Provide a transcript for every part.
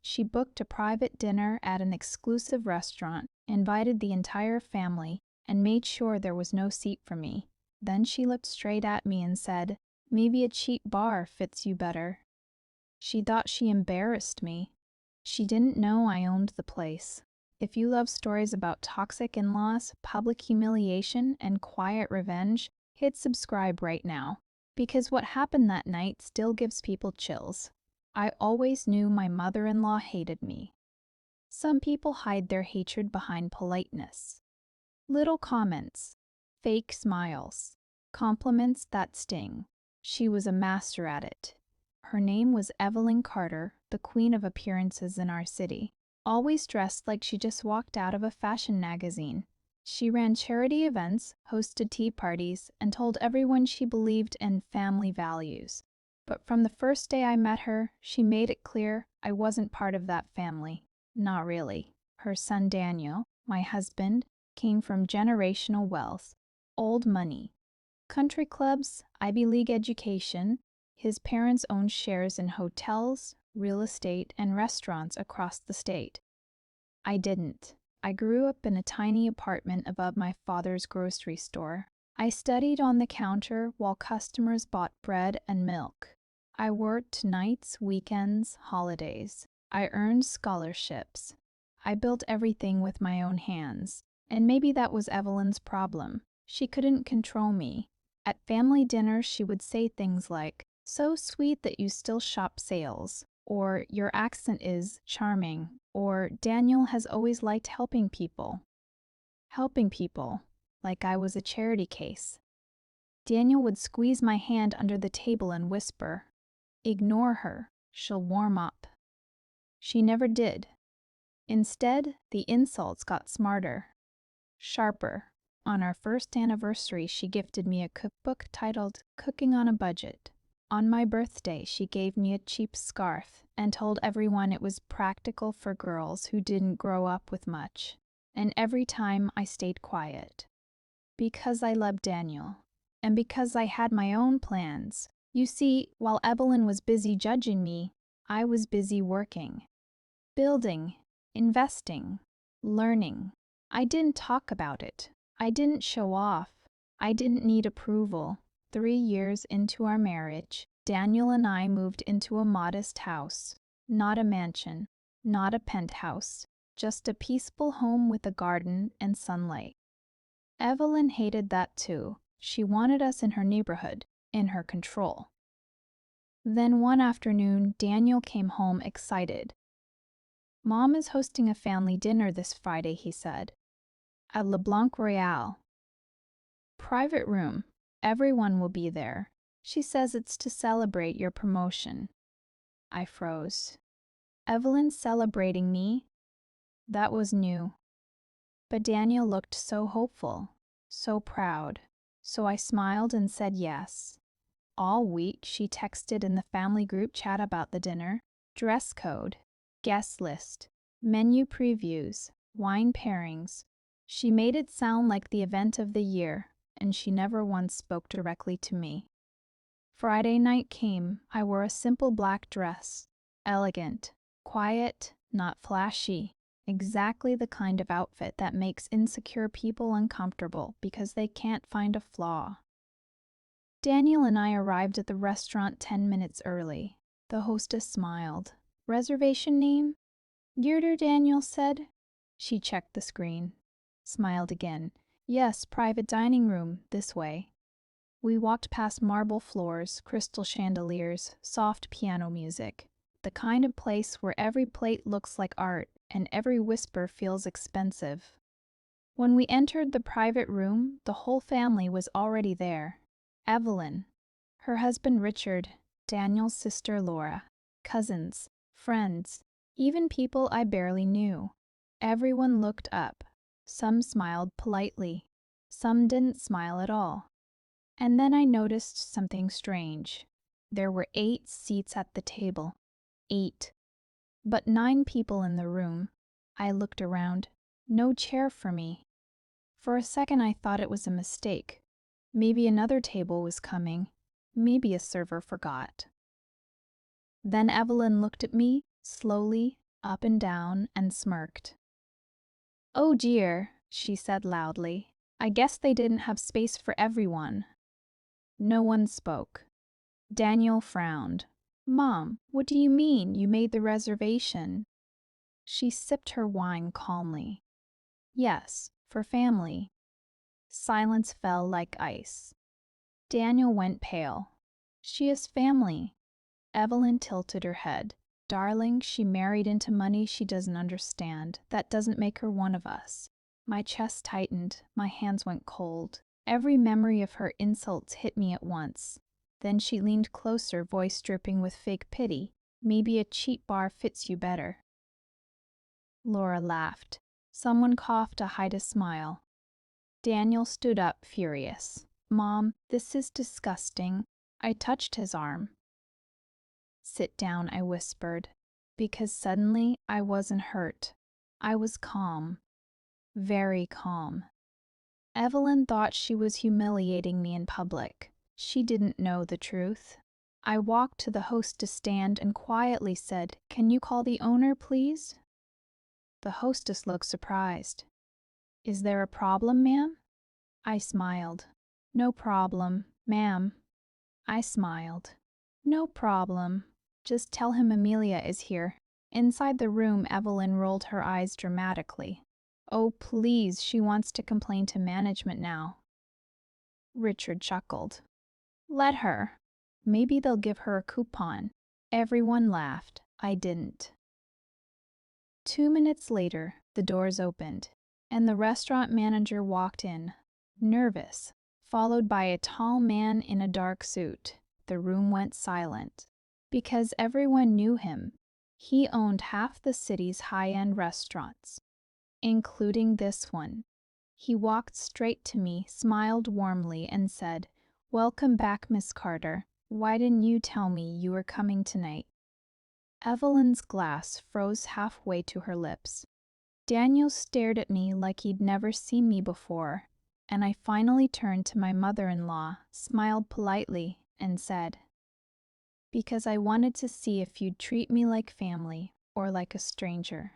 She booked a private dinner at an exclusive restaurant, invited the entire family, and made sure there was no seat for me. Then she looked straight at me and said, "Maybe a cheap bar fits you better." She thought she embarrassed me. She didn't know I owned the place. If you love stories about toxic in-laws, public humiliation, and quiet revenge, hit subscribe right now. Because what happened that night still gives people chills. I always knew my mother-in-law hated me. Some people hide their hatred behind politeness. Little comments, fake smiles, compliments that sting. She was a master at it. Her name was Evelyn Carter, the queen of appearances in our city. Always dressed like she just walked out of a fashion magazine. She ran charity events, hosted tea parties, and told everyone she believed in family values. But from the first day I met her, she made it clear I wasn't part of that family. Not really. Her son Daniel, my husband, came from generational wealth, old money, country clubs, Ivy League education. His parents owned shares in hotels, real estate, and restaurants across the state. I didn't. I grew up in a tiny apartment above my father's grocery store. I studied on the counter while customers bought bread and milk. I worked nights, weekends, holidays. I earned scholarships. I built everything with my own hands. And maybe that was Evelyn's problem. She couldn't control me. At family dinners, she would say things like, "So sweet that you still shop sales," or "Your accent is charming," or "Daniel has always liked helping people." Helping people, like I was a charity case. Daniel would squeeze my hand under the table and whisper, "Ignore her, she'll warm up." She never did. Instead, the insults got smarter, sharper. On our first anniversary, she gifted me a cookbook titled Cooking on a Budget. On my birthday, she gave me a cheap scarf and told everyone it was practical for girls who didn't grow up with much. And every time I stayed quiet. Because I loved Daniel. And because I had my own plans. You see, while Evelyn was busy judging me, I was busy working. Building, investing, learning. I didn't talk about it. I didn't show off. I didn't need approval. 3 years into our marriage, Daniel and I moved into a modest house. Not a mansion, not a penthouse, just a peaceful home with a garden and sunlight. Evelyn hated that too. She wanted us in her neighborhood, in her control. Then one afternoon, Daniel came home excited. "Mom is hosting a family dinner this Friday," he said. "At Le Blanc Royal. Private room. Everyone will be there. She says it's to celebrate your promotion." I froze. Evelyn celebrating me? That was new. But Daniel looked so hopeful, so proud. So I smiled and said yes. All week she texted in the family group chat about the dinner, dress code, guest list, menu previews, wine pairings. She made it sound like the event of the year, and she never once spoke directly to me. Friday night came. I wore a simple black dress. Elegant, quiet, not flashy. Exactly the kind of outfit that makes insecure people uncomfortable because they can't find a flaw. Daniel and I arrived at the restaurant 10 minutes early. The hostess smiled. "Reservation name?" "Yerder," Daniel said. She checked the screen. Smiled again. "Yes, private dining room, this way." We walked past marble floors, crystal chandeliers, soft piano music. The kind of place where every plate looks like art and every whisper feels expensive. When we entered the private room, the whole family was already there. Evelyn, her husband Richard, Daniel's sister Laura, cousins, friends, even people I barely knew. Everyone looked up. Some smiled politely. Some didn't smile at all. And then I noticed something strange. There were 8 seats at the table. 8. But 9 people in the room. I looked around. No chair for me. For a second I thought it was a mistake. Maybe another table was coming. Maybe a server forgot. Then Evelyn looked at me, slowly, up and down, and smirked. "Oh dear," she said loudly. "I guess they didn't have space for everyone." No one spoke. Daniel frowned. "Mom, what do you mean you made the reservation?" She sipped her wine calmly. "Yes, for family." Silence fell like ice. Daniel went pale. "She has family." Evelyn tilted her head. "Darling, she married into money she doesn't understand. That doesn't make her one of us." My chest tightened. My hands went cold. Every memory of her insults hit me at once. Then she leaned closer, voice dripping with fake pity. "Maybe a cheap bar fits you better." Laura laughed. Someone coughed to hide a smile. Daniel stood up, furious. "Mom, this is disgusting." I touched his arm. "Sit down," I whispered, because suddenly I wasn't hurt. I was calm. Very calm. Evelyn thought she was humiliating me in public. She didn't know the truth. I walked to the hostess stand and quietly said, "Can you call the owner, please?" The hostess looked surprised. "Is there a problem, ma'am?" I smiled. "No problem, ma'am." I smiled. "No problem. Just tell him Amelia is here." Inside the room, Evelyn rolled her eyes dramatically. "Oh, please, she wants to complain to management now." Richard chuckled. "Let her. Maybe they'll give her a coupon." Everyone laughed. I didn't. 2 minutes later, the doors opened, and the restaurant manager walked in, nervous, followed by a tall man in a dark suit. The room went silent. Because everyone knew him. He owned half the city's high-end restaurants, including this one. He walked straight to me, smiled warmly, and said, "Welcome back, Miss Carter. Why didn't you tell me you were coming tonight?" Evelyn's glass froze halfway to her lips. Daniel stared at me like he'd never seen me before, and I finally turned to my mother-in-law, smiled politely, and said, "Because I wanted to see if you'd treat me like family or like a stranger."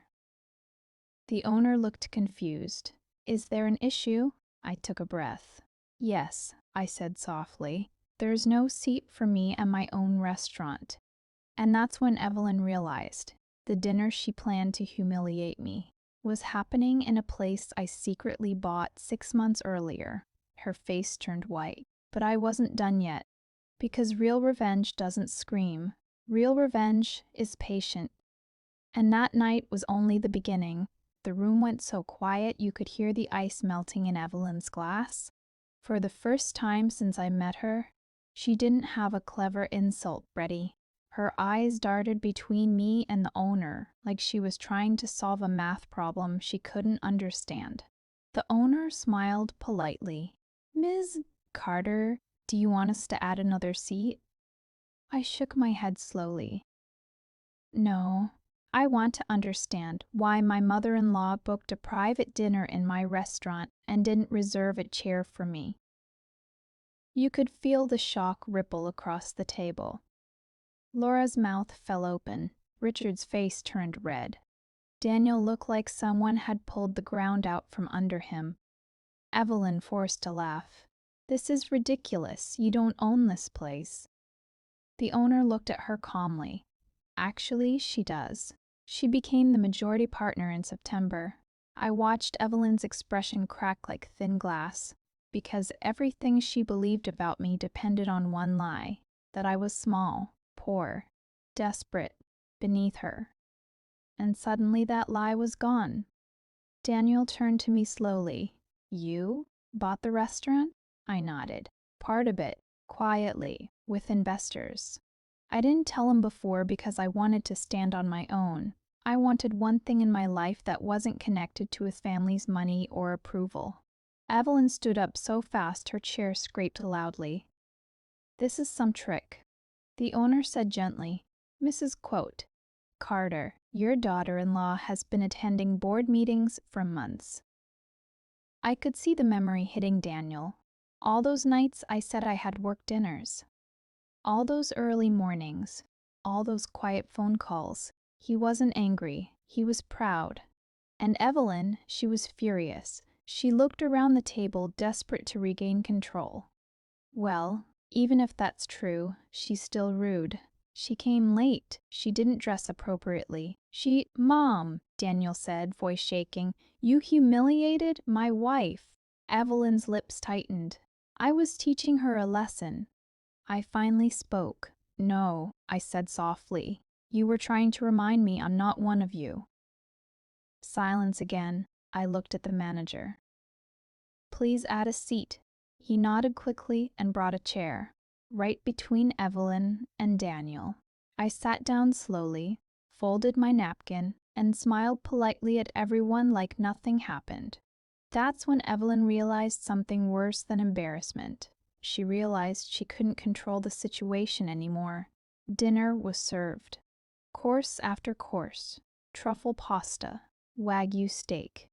The owner looked confused. "Is there an issue?" I took a breath. "Yes," I said softly. "There's no seat for me at my own restaurant." And that's when Evelyn realized the dinner she planned to humiliate me was happening in a place I secretly bought 6 months earlier. Her face turned white. But I wasn't done yet. Because real revenge doesn't scream. Real revenge is patient. And that night was only the beginning. The room went so quiet you could hear the ice melting in Evelyn's glass. For the first time since I met her, she didn't have a clever insult ready. Her eyes darted between me and the owner, like she was trying to solve a math problem she couldn't understand. The owner smiled politely. "Ms. Carter, do you want us to add another seat?" I shook my head slowly. "No. I want to understand why my mother-in-law booked a private dinner in my restaurant and didn't reserve a chair for me." You could feel the shock ripple across the table. Laura's mouth fell open. Richard's face turned red. Daniel looked like someone had pulled the ground out from under him. Evelyn forced a laugh. "This is ridiculous. You don't own this place." The owner looked at her calmly. "Actually, she does. She became the majority partner in September." I watched Evelyn's expression crack like thin glass, because everything she believed about me depended on one lie, that I was small, poor, desperate, beneath her. And suddenly that lie was gone. Daniel turned to me slowly. "You bought the restaurant?" I nodded. "Part of it, quietly, with investors. I didn't tell him before because I wanted to stand on my own. I wanted one thing in my life that wasn't connected to his family's money or approval." Evelyn stood up so fast her chair scraped loudly. "This is some trick." The owner said gently, "Mrs. Carter, your daughter-in-law has been attending board meetings for months." I could see the memory hitting Daniel. All those nights I said I had work dinners. All those early mornings. All those quiet phone calls. He wasn't angry. He was proud. And Evelyn, she was furious. She looked around the table, desperate to regain control. Well, even if that's true, she's still rude. She came late. She didn't dress appropriately. Mom, Daniel said, voice shaking, you humiliated my wife. Evelyn's lips tightened. I was teaching her a lesson. I finally spoke. No, I said softly. You were trying to remind me I'm not one of you. Silence again. I looked at the manager. Please add a seat. He nodded quickly and brought a chair, right between Evelyn and Daniel. I sat down slowly, folded my napkin, and smiled politely at everyone like nothing happened. That's when Evelyn realized something worse than embarrassment. She realized she couldn't control the situation anymore. Dinner was served. Course after course. Truffle pasta, Wagyu steak,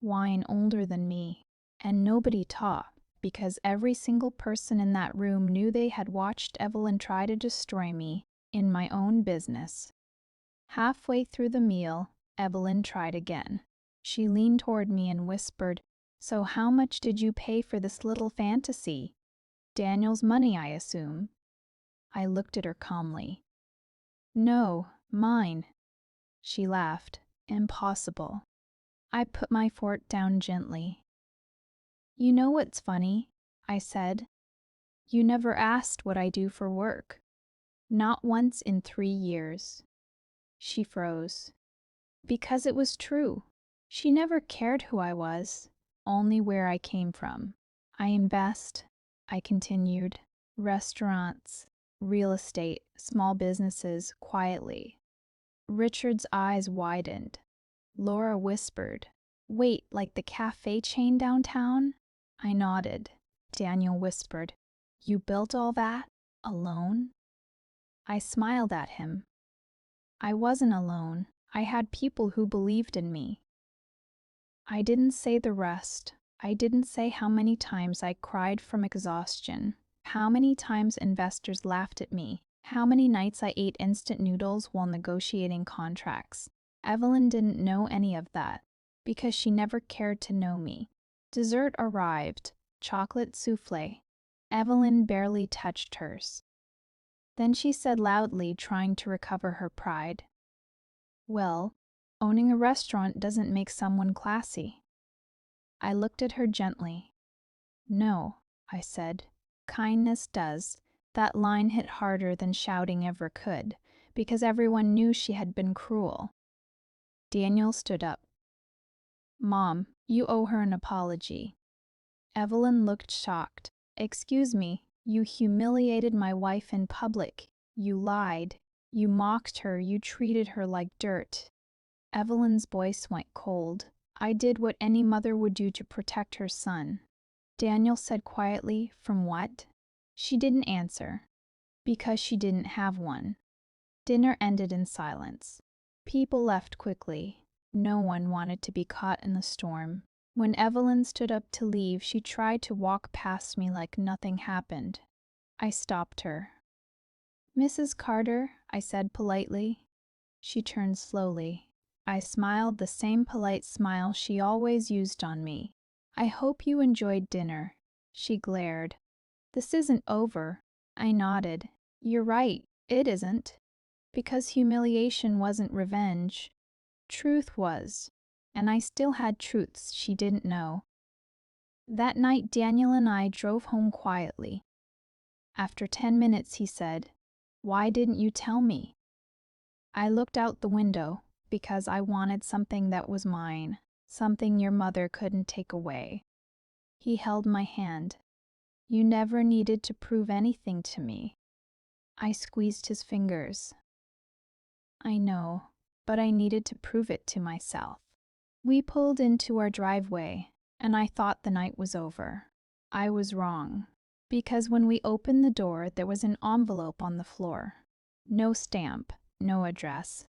wine older than me, and nobody taught, because every single person in that room knew they had watched Evelyn try to destroy me in my own business. Halfway through the meal, Evelyn tried again. She leaned toward me and whispered, "So how much did you pay for this little fantasy? Daniel's money, I assume." I looked at her calmly. "No, mine." She laughed. "Impossible." I put my fork down gently. "You know what's funny?" I said. "You never asked what I do for work. Not once in 3 years." She froze. Because it was true. She never cared who I was, only where I came from. "I invest," I continued. "Restaurants, real estate, small businesses, quietly." Richard's eyes widened. Laura whispered, "Wait, like the cafe chain downtown?" I nodded. Daniel whispered, "You built all that? Alone?" I smiled at him. I wasn't alone. I had people who believed in me. I didn't say the rest. I didn't say how many times I cried from exhaustion, how many times investors laughed at me, how many nights I ate instant noodles while negotiating contracts. Evelyn didn't know any of that, because she never cared to know me. Dessert arrived, chocolate souffle. Evelyn barely touched hers. Then she said loudly, trying to recover her pride, "Well, owning a restaurant doesn't make someone classy." I looked at her gently. "No," I said. "Kindness does." That line hit harder than shouting ever could, because everyone knew she had been cruel. Daniel stood up. "Mom, you owe her an apology." Evelyn looked shocked. "Excuse me, you humiliated my wife in public. You lied. You mocked her. You treated her like dirt." Evelyn's voice went cold. "I did what any mother would do to protect her son." Daniel said quietly, "From what?" She didn't answer. Because she didn't have one. Dinner ended in silence. People left quickly. No one wanted to be caught in the storm. When Evelyn stood up to leave, she tried to walk past me like nothing happened. I stopped her. "Mrs. Carter," I said politely. She turned slowly. I smiled the same polite smile she always used on me. "I hope you enjoyed dinner." She glared. "This isn't over." I nodded. "You're right, it isn't. Because humiliation wasn't revenge. Truth was. And I still had truths she didn't know." That night, Daniel and I drove home quietly. After 10 minutes, he said, "Why didn't you tell me?" I looked out the window because I wanted something that was mine, something your mother couldn't take away. He held my hand. "You never needed to prove anything to me." I squeezed his fingers. "I know, but I needed to prove it to myself." We pulled into our driveway, and I thought the night was over. I was wrong, because when we opened the door, there was an envelope on the floor. No stamp, no address.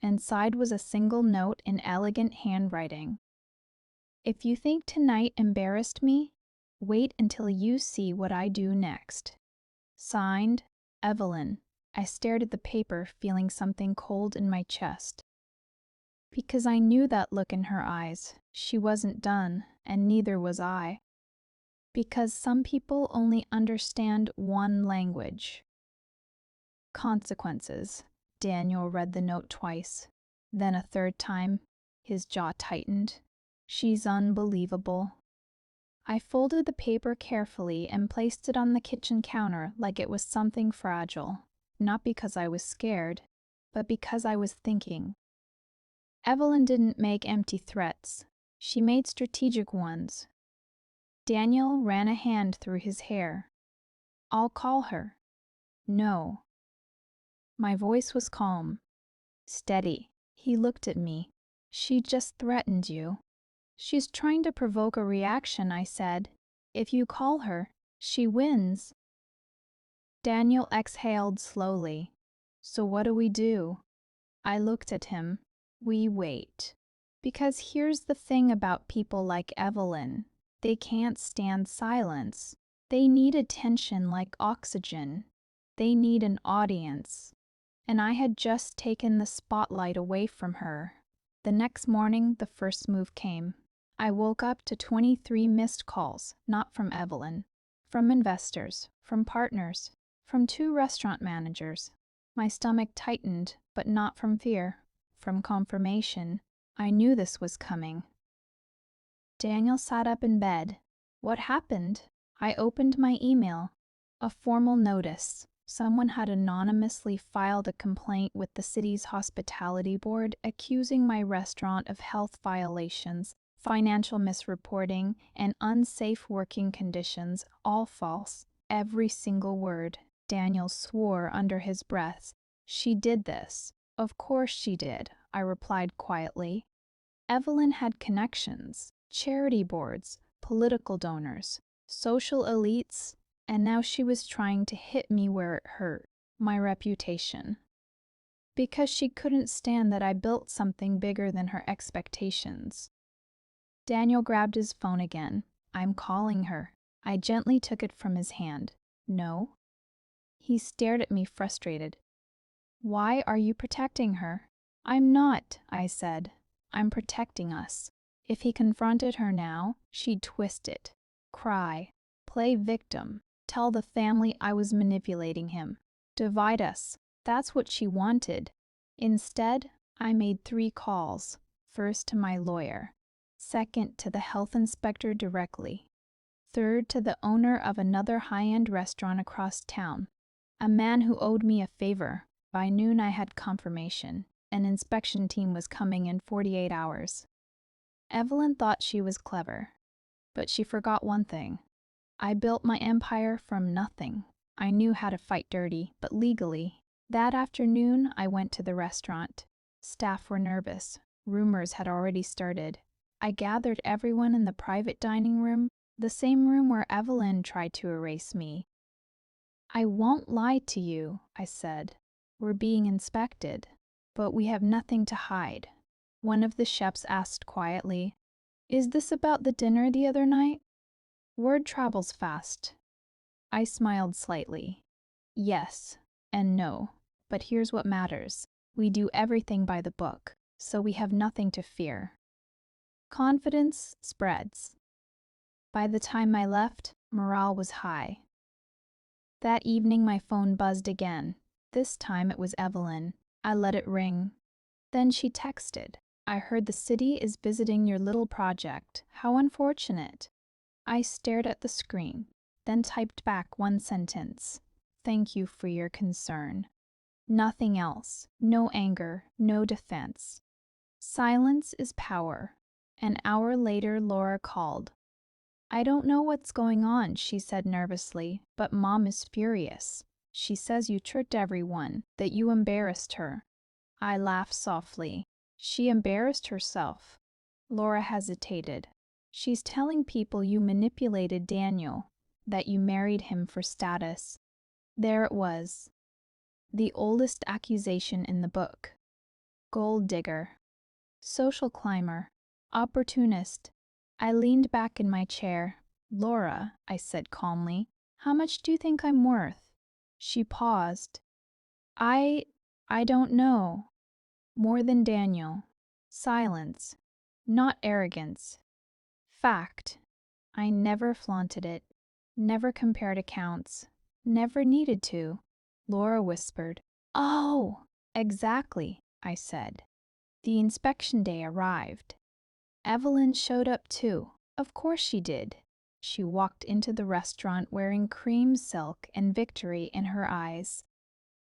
Inside was a single note in elegant handwriting. "If you think tonight embarrassed me, wait until you see what I do next." Signed, Evelyn. I stared at the paper, feeling something cold in my chest. Because I knew that look in her eyes. She wasn't done, and neither was I. Because some people only understand one language. Consequences. Daniel read the note twice, then a third time. His jaw tightened. She's unbelievable. I folded the paper carefully and placed it on the kitchen counter like it was something fragile, not because I was scared, but because I was thinking. Evelyn didn't make empty threats. She made strategic ones. Daniel ran a hand through his hair. I'll call her. No. My voice was calm. Steady. He looked at me. She just threatened you. She's trying to provoke a reaction, I said. If you call her, she wins. Daniel exhaled slowly. So what do we do? I looked at him. We wait. Because here's the thing about people like Evelyn. They can't stand silence. They need attention like oxygen. They need an audience. And I had just taken the spotlight away from her. The next morning, the first move came. I woke up to 23 missed calls, not from Evelyn, from investors, from partners, from 2 restaurant managers. My stomach tightened, but not from fear, from confirmation. I knew this was coming. Daniel sat up in bed. What happened? I opened my email. A formal notice. Someone had anonymously filed a complaint with the city's hospitality board accusing my restaurant of health violations, financial misreporting, and unsafe working conditions, all false. Every single word. Daniel swore under his breath. She did this. Of course she did, I replied quietly. Evelyn had connections, charity boards, political donors, social elites, and now she was trying to hit me where it hurt, my reputation. Because she couldn't stand that I built something bigger than her expectations. Daniel grabbed his phone again. I'm calling her. I gently took it from his hand. No. He stared at me frustrated. Why are you protecting her? I'm not, I said. I'm protecting us. If he confronted her now, she'd twist it, cry, play victim, tell the family I was manipulating him, divide us. That's what she wanted. Instead, I made 3 calls. First to my lawyer. Second to the health inspector directly. Third to the owner of another high-end restaurant across town. A man who owed me a favor. By noon I had confirmation. An inspection team was coming in 48 hours. Evelyn thought she was clever, but she forgot one thing. I built my empire from nothing. I knew how to fight dirty, but legally. That afternoon, I went to the restaurant. Staff were nervous. Rumors had already started. I gathered everyone in the private dining room, the same room where Evelyn tried to erase me. I won't lie to you, I said. We're being inspected, but we have nothing to hide. One of the chefs asked quietly, Is this about the dinner the other night? Word travels fast. I smiled slightly. Yes and no, but here's what matters. We do everything by the book, so we have nothing to fear. Confidence spreads. By the time I left, morale was high. That evening my phone buzzed again. This time it was Evelyn. I let it ring. Then she texted, I heard the city is visiting your little project. How unfortunate. I stared at the screen, then typed back one sentence. Thank you for your concern. Nothing else. No anger, no defense. Silence is power. An hour later, Laura called. I don't know what's going on, she said nervously, but Mom is furious. She says you tricked everyone, that you embarrassed her. I laughed softly. She embarrassed herself. Laura hesitated. She's telling people you manipulated Daniel, that you married him for status. There it was. The oldest accusation in the book. Gold digger. Social climber. Opportunist. I leaned back in my chair. Laura, I said calmly, how much do you think I'm worth? She paused. I don't know. More than Daniel. Silence, not arrogance. Fact. I never flaunted it, never compared accounts, never needed to. Laura whispered. Oh, exactly, I said. The inspection day arrived. Evelyn showed up too. Of course she did. She walked into the restaurant wearing cream silk and victory in her eyes.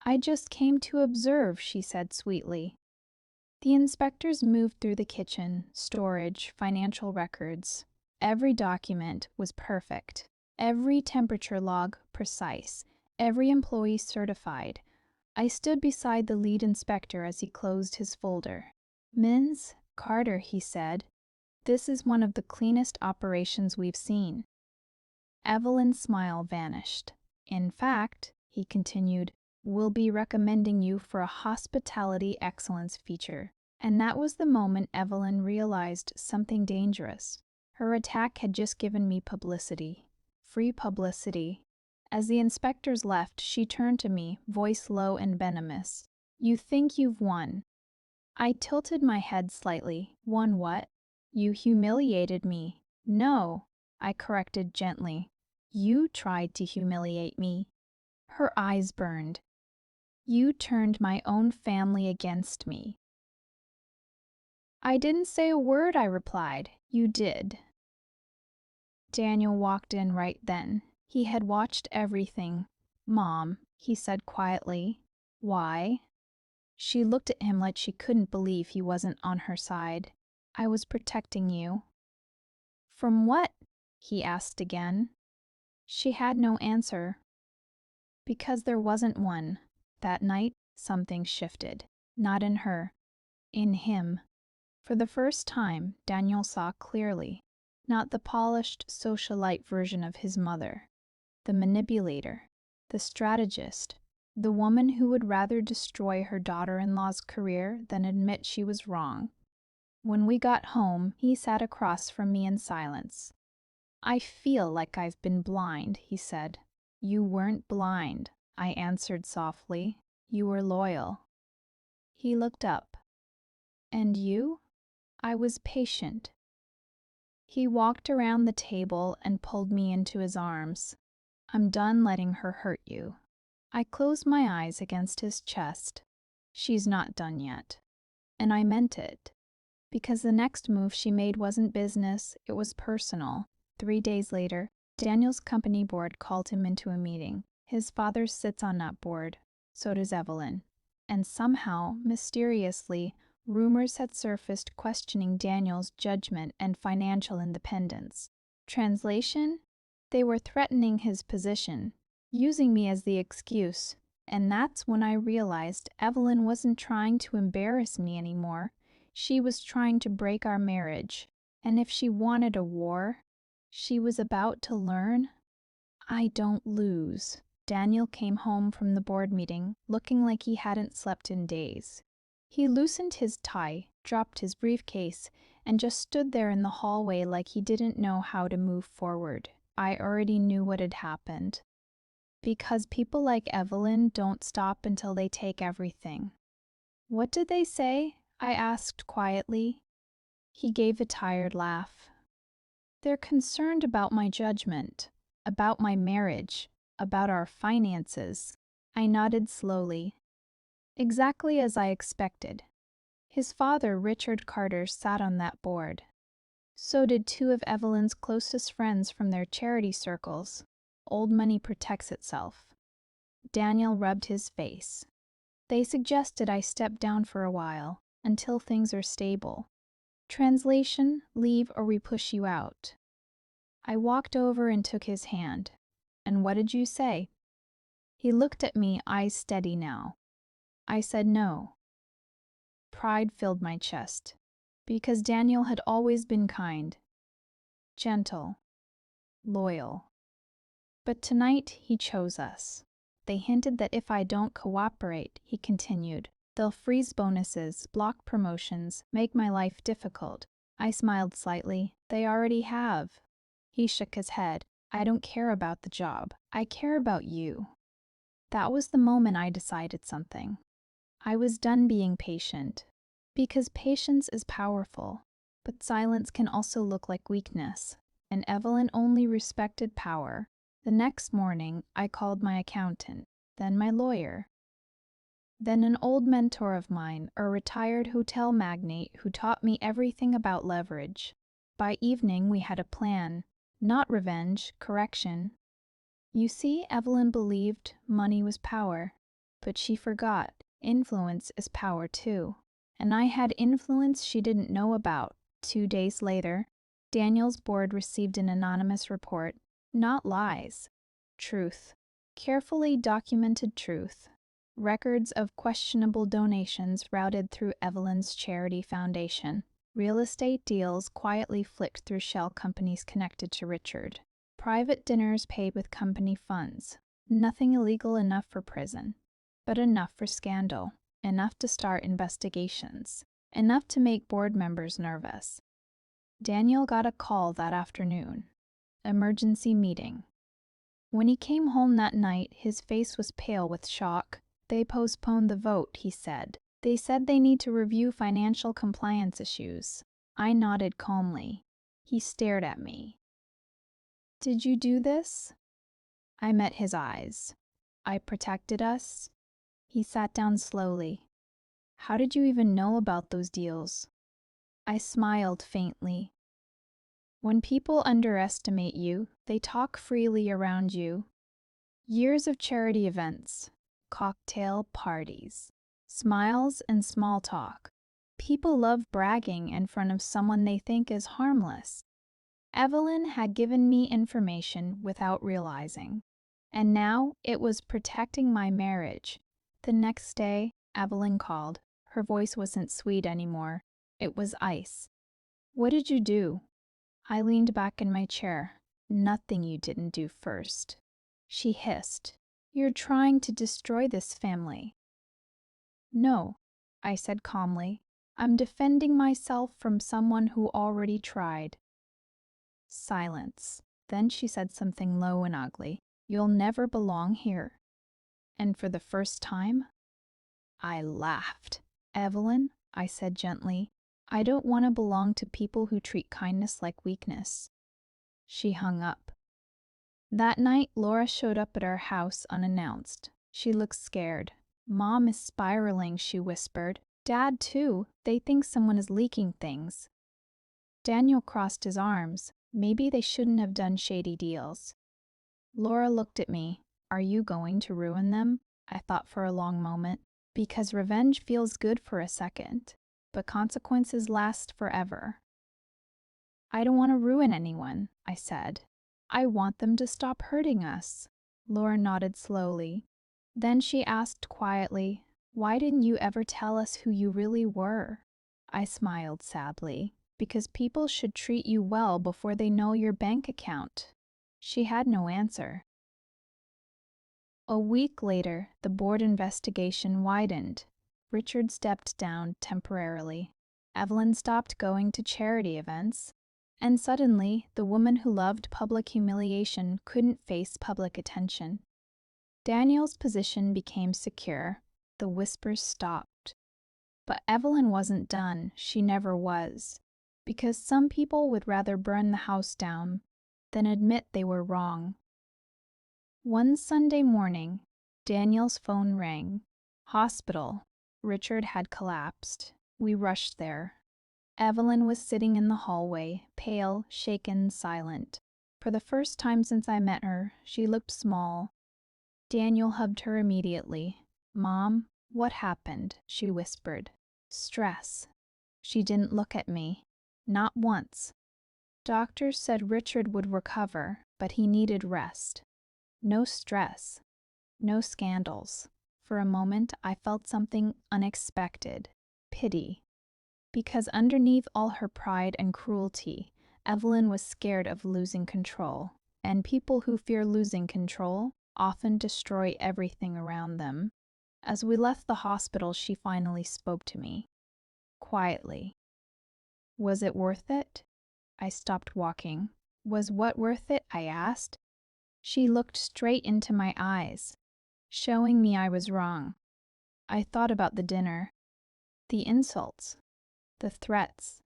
I just came to observe, she said sweetly. The inspectors moved through the kitchen, storage, financial records. Every document was perfect. Every temperature log precise. Every employee certified. I stood beside the lead inspector as he closed his folder. Ms. Carter, he said, this is one of the cleanest operations we've seen. Evelyn's smile vanished. In fact, he continued, we'll be recommending you for a hospitality excellence feature. And that was the moment Evelyn realized something dangerous. Her attack had just given me publicity. Free publicity. As the inspectors left, she turned to me, voice low and venomous. You think you've won. I tilted my head slightly. Won what? You humiliated me. No, I corrected gently. You tried to humiliate me. Her eyes burned. You turned my own family against me. I didn't say a word, I replied. You did. Daniel walked in right then. He had watched everything. Mom, he said quietly. Why? She looked at him like she couldn't believe he wasn't on her side. I was protecting you. From what? He asked again. She had no answer. Because there wasn't one. That night, something shifted. Not in her. In him. For the first time, Daniel saw clearly. Not the polished socialite version of his mother. The manipulator. The strategist. The woman who would rather destroy her daughter-in-law's career than admit she was wrong. When we got home, he sat across from me in silence. I feel like I've been blind, he said. You weren't blind, I answered softly. You were loyal. He looked up. And you? I was patient. He walked around the table and pulled me into his arms. I'm done letting her hurt you. I closed my eyes against his chest. She's not done yet. And I meant it. Because the next move she made wasn't business, it was personal. 3 days later, Daniel's company board called him into a meeting. His father sits on that board. So does Evelyn. And somehow, mysteriously, rumors had surfaced questioning Daniel's judgment and financial independence. Translation? They were threatening his position, using me as the excuse. And that's when I realized Evelyn wasn't trying to embarrass me anymore. She was trying to break our marriage. And if she wanted a war, she was about to learn. I don't lose. Daniel came home from the board meeting, looking like he hadn't slept in days. He loosened his tie, dropped his briefcase, and just stood there in the hallway like he didn't know how to move forward. I already knew what had happened. Because people like Evelyn don't stop until they take everything. What did they say? I asked quietly. He gave a tired laugh. They're concerned about my judgment, about my marriage, about our finances. I nodded slowly. Exactly as I expected. His father, Richard Carter, sat on that board. So did 2 of Evelyn's closest friends from their charity circles. Old money protects itself. Daniel rubbed his face. They suggested I step down for a while, until things are stable. Translation, leave or we push you out. I walked over and took his hand. And what did you say? He looked at me, eyes steady now. I said no. Pride filled my chest, because Daniel had always been kind, gentle, loyal. But tonight he chose us. They hinted that if I don't cooperate, he continued, they'll freeze bonuses, block promotions, make my life difficult. I smiled slightly. They already have. He shook his head. I don't care about the job. I care about you. That was the moment I decided something. I was done being patient. Because patience is powerful, but silence can also look like weakness, and Evelyn only respected power. The next morning, I called my accountant, then my lawyer, then an old mentor of mine, a retired hotel magnate who taught me everything about leverage. By evening, we had a plan. Not revenge, correction. You see, Evelyn believed money was power, but she forgot influence is power too. And I had influence she didn't know about. 2 days later, Daniel's board received an anonymous report. Not lies. Truth. Carefully documented truth. Records of questionable donations routed through Evelyn's charity foundation. Real estate deals quietly flicked through shell companies connected to Richard. Private dinners paid with company funds. Nothing illegal enough for prison, but enough for scandal. Enough to start investigations. Enough to make board members nervous. Daniel got a call that afternoon. Emergency meeting. When he came home that night, his face was pale with shock. They postponed the vote, he said. They said they need to review financial compliance issues. I nodded calmly. He stared at me. Did you do this? I met his eyes. I protected us. He sat down slowly. How did you even know about those deals? I smiled faintly. When people underestimate you, they talk freely around you. Years of charity events, cocktail parties, smiles and small talk. People love bragging in front of someone they think is harmless. Evelyn had given me information without realizing, and now it was protecting my marriage. The next day, Evelyn called. Her voice wasn't sweet anymore. It was ice. What did you do? I leaned back in my chair. Nothing you didn't do first. She hissed. You're trying to destroy this family. No, I said calmly. I'm defending myself from someone who already tried. Silence. Then she said something low and ugly. You'll never belong here. And for the first time, I laughed. Evelyn, I said gently, I don't want to belong to people who treat kindness like weakness. She hung up. That night, Laura showed up at our house unannounced. She looked scared. Mom is spiraling, she whispered. Dad, too. They think someone is leaking things. Daniel crossed his arms. Maybe they shouldn't have done shady deals. Laura looked at me. Are you going to ruin them? I thought for a long moment. Because revenge feels good for a second, but consequences last forever. I don't want to ruin anyone, I said. I want them to stop hurting us. Laura nodded slowly. Then she asked quietly, why didn't you ever tell us who you really were? I smiled sadly. Because people should treat you well before they know your bank account. She had no answer. A week later, the board investigation widened. Richard stepped down temporarily. Evelyn stopped going to charity events. And suddenly, the woman who loved public humiliation couldn't face public attention. Daniel's position became secure. The whispers stopped. But Evelyn wasn't done. She never was. Because some people would rather burn the house down than admit they were wrong. One Sunday morning, Daniel's phone rang. Hospital. Richard had collapsed. We rushed there. Evelyn was sitting in the hallway, pale, shaken, silent. For the first time since I met her, she looked small. Daniel hugged her immediately. Mom, what happened? She whispered. Stress. She didn't look at me. Not once. Doctors said Richard would recover, but he needed rest. No stress. No scandals. For a moment, I felt something unexpected. Pity. Because underneath all her pride and cruelty, Evelyn was scared of losing control. And people who fear losing control often destroy everything around them. As we left the hospital, she finally spoke to me. Quietly. Was it worth it? I stopped walking. Was what worth it? I asked. She looked straight into my eyes, showing me I was wrong. I thought about the dinner, the insults, the threats,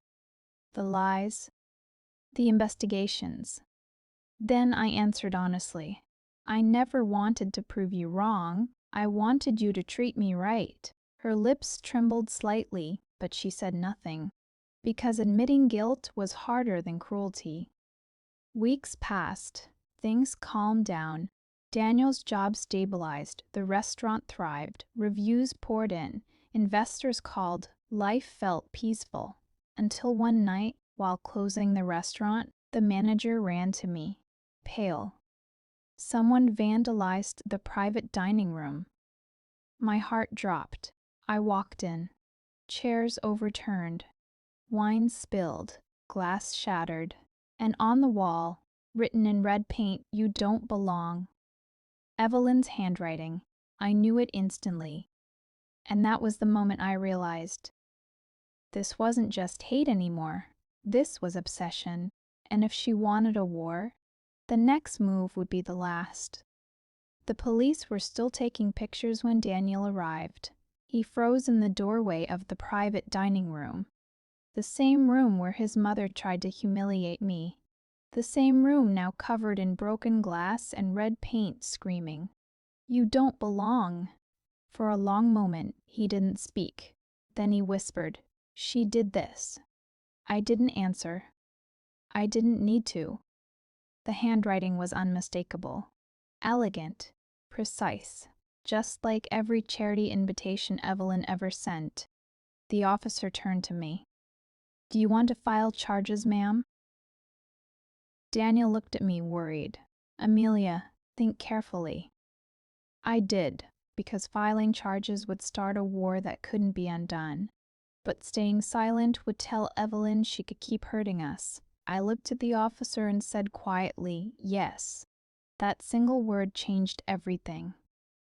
the lies, the investigations. Then I answered honestly, I never wanted to prove you wrong. I wanted you to treat me right. Her lips trembled slightly, but she said nothing, because admitting guilt was harder than cruelty. Weeks passed. Things calmed down. Daniel's job stabilized. The restaurant thrived. Reviews poured in. Investors called. Life felt peaceful. Until one night, while closing the restaurant, the manager ran to me, pale. Someone vandalized the private dining room. My heart dropped. I walked in. Chairs overturned. Wine spilled. Glass shattered. And on the wall, written in red paint, "You don't belong." Evelyn's handwriting. I knew it instantly. And that was the moment I realized this wasn't just hate anymore. This was obsession. And if she wanted a war, the next move would be the last. The police were still taking pictures when Daniel arrived. He froze in the doorway of the private dining room. The same room where his mother tried to humiliate me. The same room now covered in broken glass and red paint, screaming, "You don't belong." For a long moment, he didn't speak. Then he whispered, "She did this." I didn't answer. I didn't need to. The handwriting was unmistakable. Elegant, precise, just like every charity invitation Evelyn ever sent. The officer turned to me. "Do you want to file charges, ma'am?" Daniel looked at me, worried. "Amelia, think carefully." I did, because filing charges would start a war that couldn't be undone. But staying silent would tell Evelyn she could keep hurting us. I looked at the officer and said quietly, "Yes." That single word changed everything.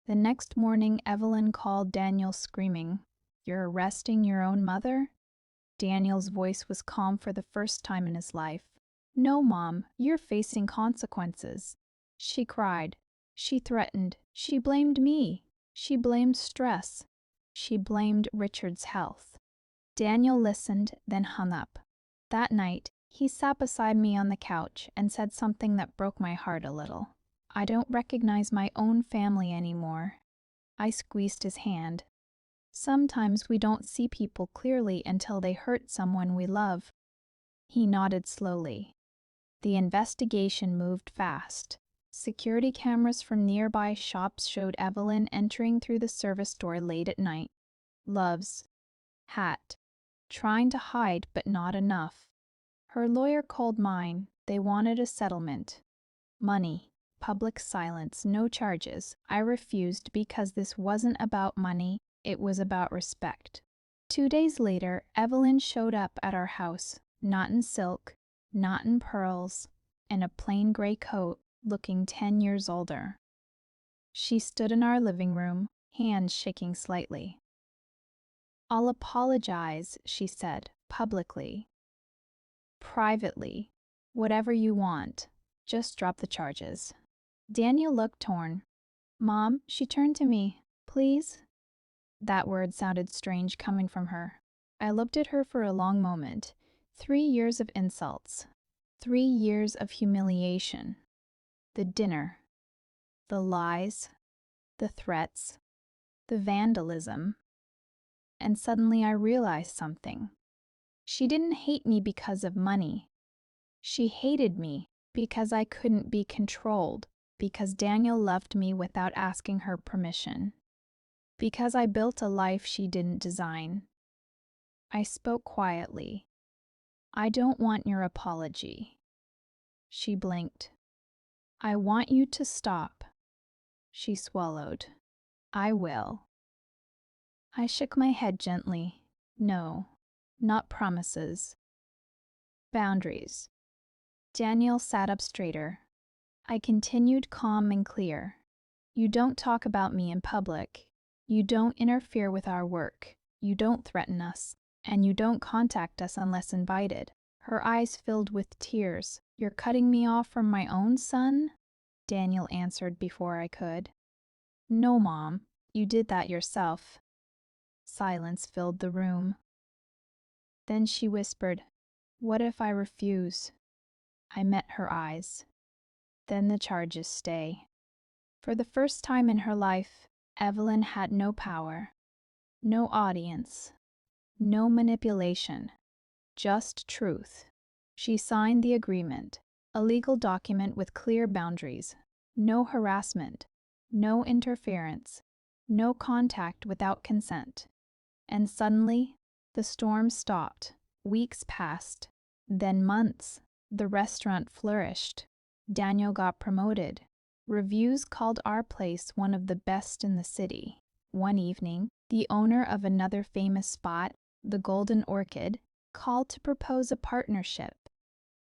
The next morning, Evelyn called Daniel screaming, "You're arresting your own mother?" Daniel's voice was calm for the first time in his life. "No, Mom, you're facing consequences." She cried. She threatened. She blamed me. She blamed stress. She blamed Richard's health. Daniel listened, then hung up. That night, he sat beside me on the couch and said something that broke my heart a little. "I don't recognize my own family anymore." I squeezed his hand. Sometimes we don't see people clearly until they hurt someone we love. He nodded slowly. The investigation moved fast. Security cameras from nearby shops showed Evelyn entering through the service door late at night. Gloves, hat, trying to hide but not enough. Her lawyer called mine. They wanted a settlement. Money, public silence, no charges. I refused because this wasn't about money, it was about respect. 2 days later, Evelyn showed up at our house, not in silk, not in pearls, in a plain gray coat, looking 10 years older. She stood in our living room, hands shaking slightly. "I'll apologize," she said, publicly. "Privately. Whatever you want. Just drop the charges." Daniel looked torn. "Mom," she turned to me, "please?" That word sounded strange coming from her. I looked at her for a long moment. 3 years of insults. 3 years of humiliation. The dinner. The lies. The threats. The vandalism. And suddenly I realized something. She didn't hate me because of money. She hated me because I couldn't be controlled, because Daniel loved me without asking her permission, because I built a life she didn't design. I spoke quietly. "I don't want your apology." She blinked. "I want you to stop." She swallowed. "I will." I shook my head gently. "No, not promises. Boundaries." Daniel sat up straighter. I continued calm and clear. "You don't talk about me in public. You don't interfere with our work. You don't threaten us. And you don't contact us unless invited." Her eyes filled with tears. "You're cutting me off from my own son?" Daniel answered before I could. "No, Mom. You did that yourself." Silence filled the room. Then she whispered, "What if I refuse?" I met her eyes. Then the charges stay. For the first time in her life, Evelyn had no power, no audience, no manipulation, just truth. She signed the agreement, a legal document with clear boundaries, no harassment, no interference, no contact without consent. And suddenly, the storm stopped. Weeks passed, then months. The restaurant flourished. Daniel got promoted. Reviews called our place one of the best in the city. One evening, the owner of another famous spot, the Golden Orchid, called to propose a partnership.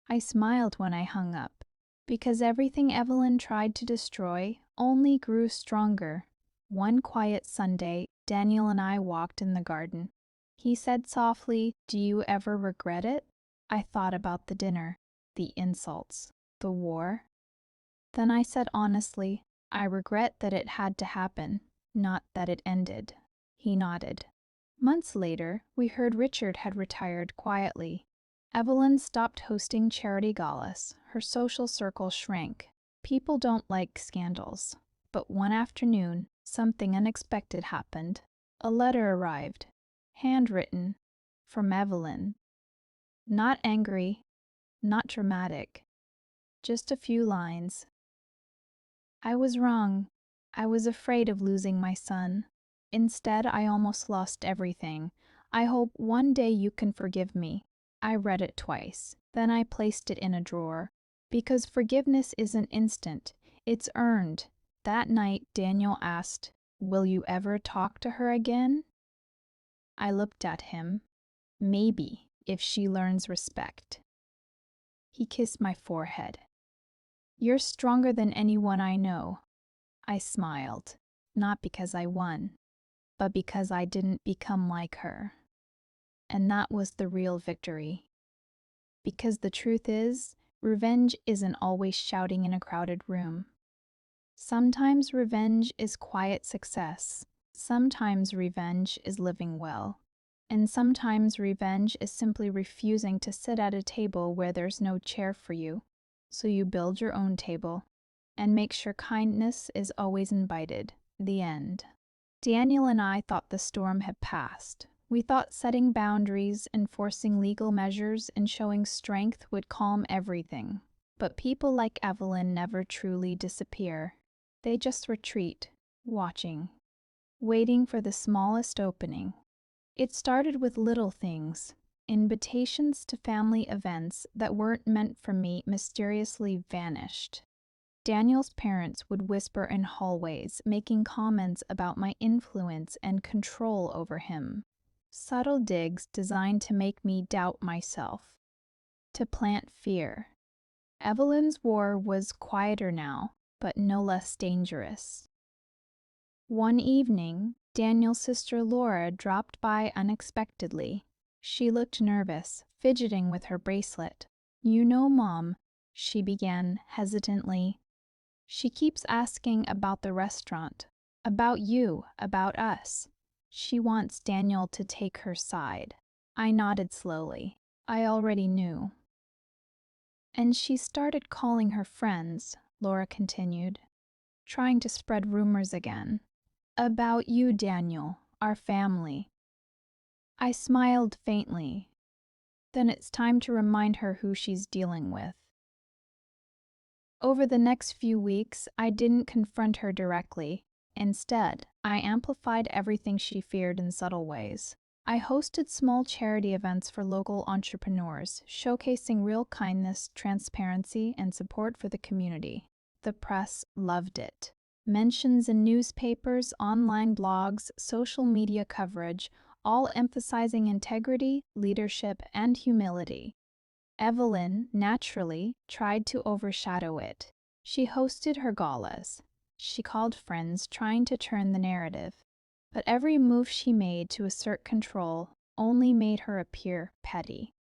I smiled when I hung up, because everything Evelyn tried to destroy only grew stronger. One quiet Sunday, Daniel and I walked in the garden. He said softly, "Do you ever regret it?" I thought about the dinner, the insults, the war. Then I said honestly, "I regret that it had to happen, not that it ended." He nodded. Months later, we heard Richard had retired quietly. Evelyn stopped hosting charity galas. Her social circle shrank. People don't like scandals. But one afternoon, something unexpected happened. A letter arrived, handwritten, from Evelyn. Not angry, not dramatic, just a few lines. "I was wrong. I was afraid of losing my son. Instead, I almost lost everything. I hope one day you can forgive me." I read it twice. Then I placed it in a drawer. Because forgiveness isn't instant. It's earned. That night, Daniel asked, "Will you ever talk to her again?" I looked at him. "Maybe, if she learns respect." He kissed my forehead. "You're stronger than anyone I know." I smiled, not because I won, but because I didn't become like her. And that was the real victory. Because the truth is, revenge isn't always shouting in a crowded room. Sometimes revenge is quiet success. Sometimes revenge is living well. And sometimes revenge is simply refusing to sit at a table where there's no chair for you. So you build your own table and make sure kindness is always invited. The end. Daniel and I thought the storm had passed. We thought setting boundaries, enforcing legal measures, and showing strength would calm everything. But people like Evelyn never truly disappear. They just retreat, watching, waiting for the smallest opening. It started with little things. Invitations to family events that weren't meant for me mysteriously vanished. Daniel's parents would whisper in hallways, making comments about my influence and control over him. Subtle digs designed to make me doubt myself, to plant fear. Evelyn's war was quieter now, but no less dangerous. One evening, Daniel's sister Laura dropped by unexpectedly. She looked nervous, fidgeting with her bracelet. "You know, Mom," she began hesitantly. "She keeps asking about the restaurant, about you, about us. She wants Daniel to take her side." I nodded slowly. I already knew. "And she started calling her friends," Laura continued, "trying to spread rumors again. About you, Daniel, our family." I smiled faintly. "Then it's time to remind her who she's dealing with." Over the next few weeks, I didn't confront her directly. Instead, I amplified everything she feared in subtle ways. I hosted small charity events for local entrepreneurs, showcasing real kindness, transparency, and support for the community. The press loved it. Mentions in newspapers, online blogs, social media coverage, all emphasizing integrity, leadership, and humility. Evelyn, naturally, tried to overshadow it. She hosted her galas. She called friends, trying to turn the narrative. But every move she made to assert control only made her appear petty.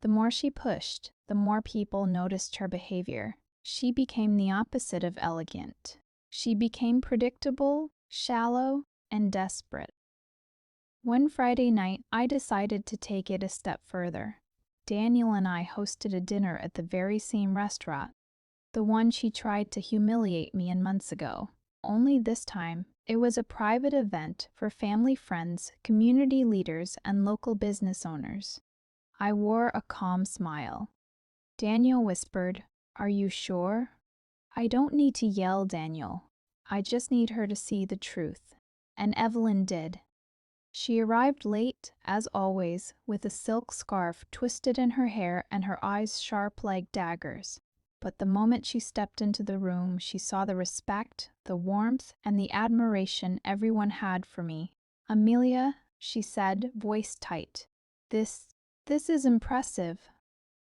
The more she pushed, the more people noticed her behavior. She became the opposite of elegant. She became predictable, shallow, and desperate. One Friday night, I decided to take it a step further. Daniel and I hosted a dinner at the very same restaurant, the one she tried to humiliate me in months ago. Only this time, it was a private event for family friends, community leaders, and local business owners. I wore a calm smile. Daniel whispered, "Are you sure?" "I don't need to yell, Daniel. I just need her to see the truth." And Evelyn did. She arrived late, as always, with a silk scarf twisted in her hair and her eyes sharp like daggers. But the moment she stepped into the room, she saw the respect, the warmth, and the admiration everyone had for me. "Amelia," she said, voice tight, This is impressive."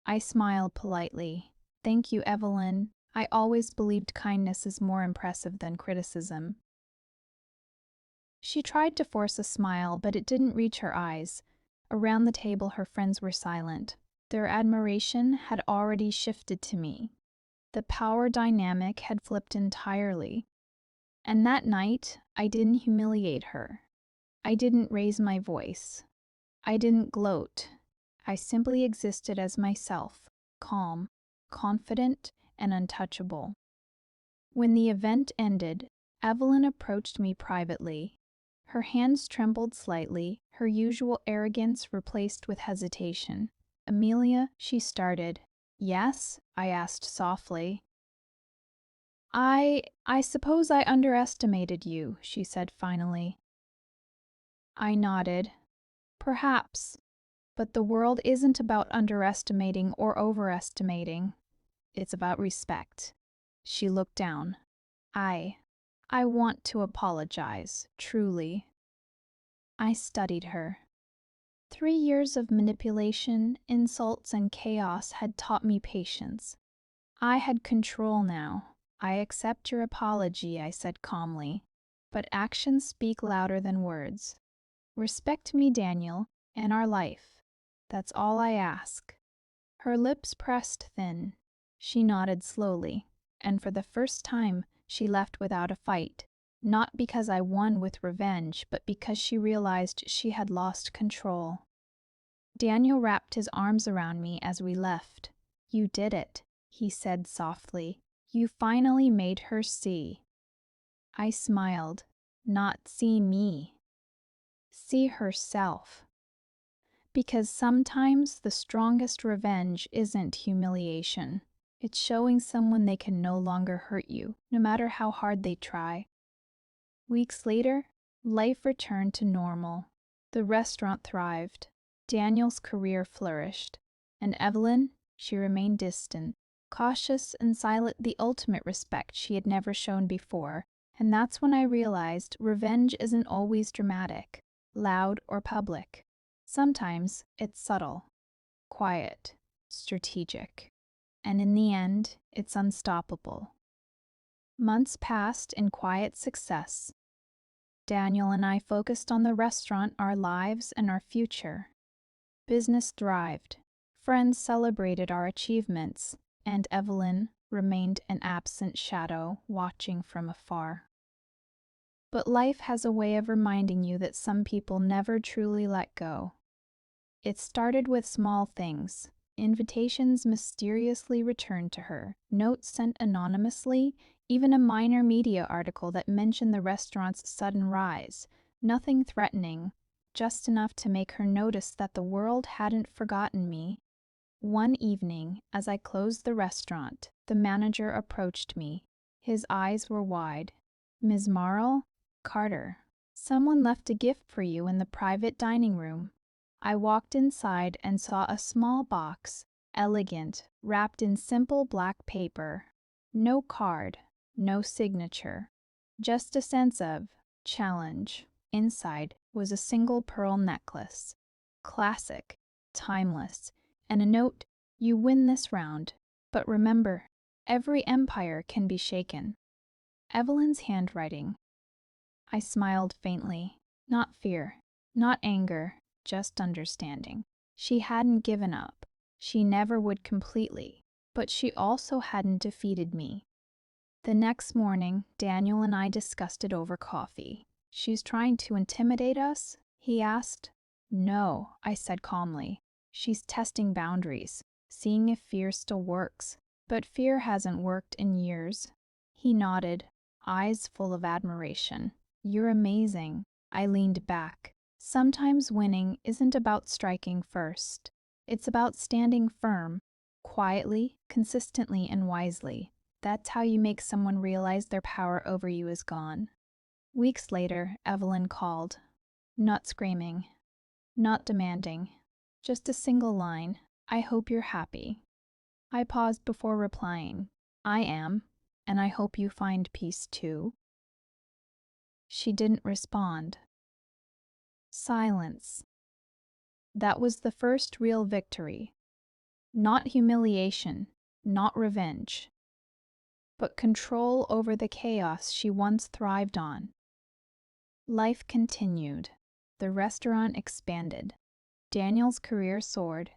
I smiled politely. "Thank you, Evelyn. I always believed kindness is more impressive than criticism." She tried to force a smile, but it didn't reach her eyes. Around the table, her friends were silent. Their admiration had already shifted to me. The power dynamic had flipped entirely. And that night, I didn't humiliate her. I didn't raise my voice. I didn't gloat. I simply existed as myself, calm, confident, and untouchable. When the event ended, Evelyn approached me privately. Her hands trembled slightly, her usual arrogance replaced with hesitation. "Amelia," she started. "Yes?" I asked softly. I suppose I underestimated you," she said finally. I nodded. "Perhaps. But the world isn't about underestimating or overestimating. It's about respect." She looked down. I want to apologize, truly." I studied her. 3 years of manipulation, insults, and chaos had taught me patience. I had control now. "I accept your apology," I said calmly, "but actions speak louder than words. Respect me, Daniel, and our life. That's all I ask." Her lips pressed thin. She nodded slowly, and for the first time, she left without a fight. Not because I won with revenge, but because she realized she had lost control. Daniel wrapped his arms around me as we left. "You did it," he said softly. "You finally made her see." I smiled. "Not see me. See herself." Because sometimes the strongest revenge isn't humiliation. It's showing someone they can no longer hurt you, no matter how hard they try. Weeks later, life returned to normal. The restaurant thrived. Daniel's career flourished. And Evelyn, she remained distant, cautious and silent, the ultimate respect she had never shown before. And that's when I realized revenge isn't always dramatic, loud, or public. Sometimes it's subtle, quiet, strategic. And in the end, it's unstoppable. Months passed in quiet success. Daniel and I focused on the restaurant, our lives, and our future. Business thrived. Friends celebrated our achievements, and Evelyn remained an absent shadow, watching from afar. But life has a way of reminding you that some people never truly let go. It started with small things. Invitations mysteriously returned to her, notes sent anonymously, even a minor media article that mentioned the restaurant's sudden rise. Nothing threatening, just enough to make her notice that the world hadn't forgotten me. One evening, as I closed the restaurant, the manager approached me. His eyes were wide. "Ms. Marl? Carter. Someone left a gift for you in the private dining room." I walked inside and saw a small box, elegant, wrapped in simple black paper. No card, no signature, just a sense of challenge. Inside was a single pearl necklace, classic, timeless, and a note, "You win this round, but remember, every empire can be shaken." Evelyn's handwriting. I smiled faintly. Not fear, not anger, just understanding. She hadn't given up. She never would completely, but she also hadn't defeated me. The next morning, Daniel and I discussed it over coffee. "She's trying to intimidate us," He asked. No, I said calmly. She's testing boundaries, seeing if fear still works. But fear hasn't worked in years. He nodded, eyes full of admiration. You're amazing. I leaned back. Sometimes winning isn't about striking first. It's about standing firm, quietly, consistently, and wisely. That's how you make someone realize their power over you is gone. Weeks later, Evelyn called. Not screaming, not demanding, just a single line. I hope you're happy. I paused before replying. I am, and I hope you find peace too. She didn't respond. Silence. That was the first real victory. Not humiliation, not revenge, but control over the chaos she once thrived on. Life continued. The restaurant expanded. Daniel's career soared.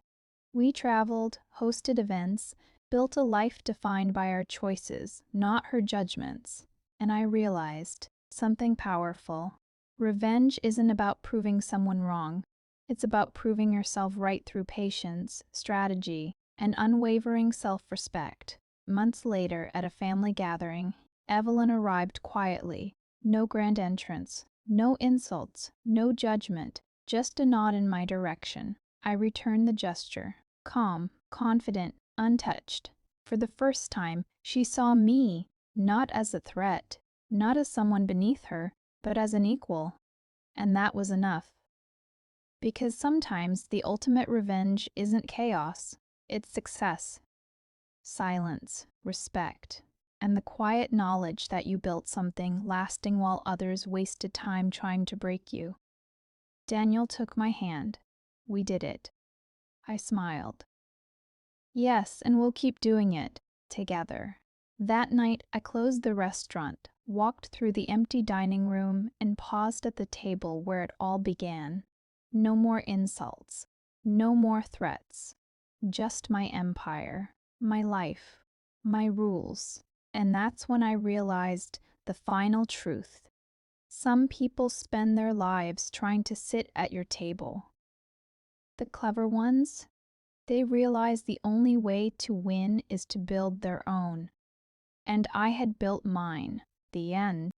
We traveled, hosted events, built a life defined by our choices, not her judgments. And I realized something powerful. Revenge isn't about proving someone wrong. It's about proving yourself right through patience, strategy, and unwavering self-respect. Months later, at a family gathering, Evelyn arrived quietly. No grand entrance, no insults, no judgment, just a nod in my direction. I returned the gesture, calm, confident, untouched. For the first time, she saw me, not as a threat, not as someone beneath her, but as an equal. And that was enough. Because sometimes the ultimate revenge isn't chaos, it's success. Silence, respect, and the quiet knowledge that you built something lasting while others wasted time trying to break you. Daniel took my hand. We did it. I smiled. Yes, and we'll keep doing it, together. That night, I closed the restaurant, walked through the empty dining room, and paused at the table where it all began. No more insults, no more threats, just my empire, my life, my rules. And that's when I realized the final truth. Some people spend their lives trying to sit at your table. The clever ones, they realize the only way to win is to build their own. And I had built mine. The end.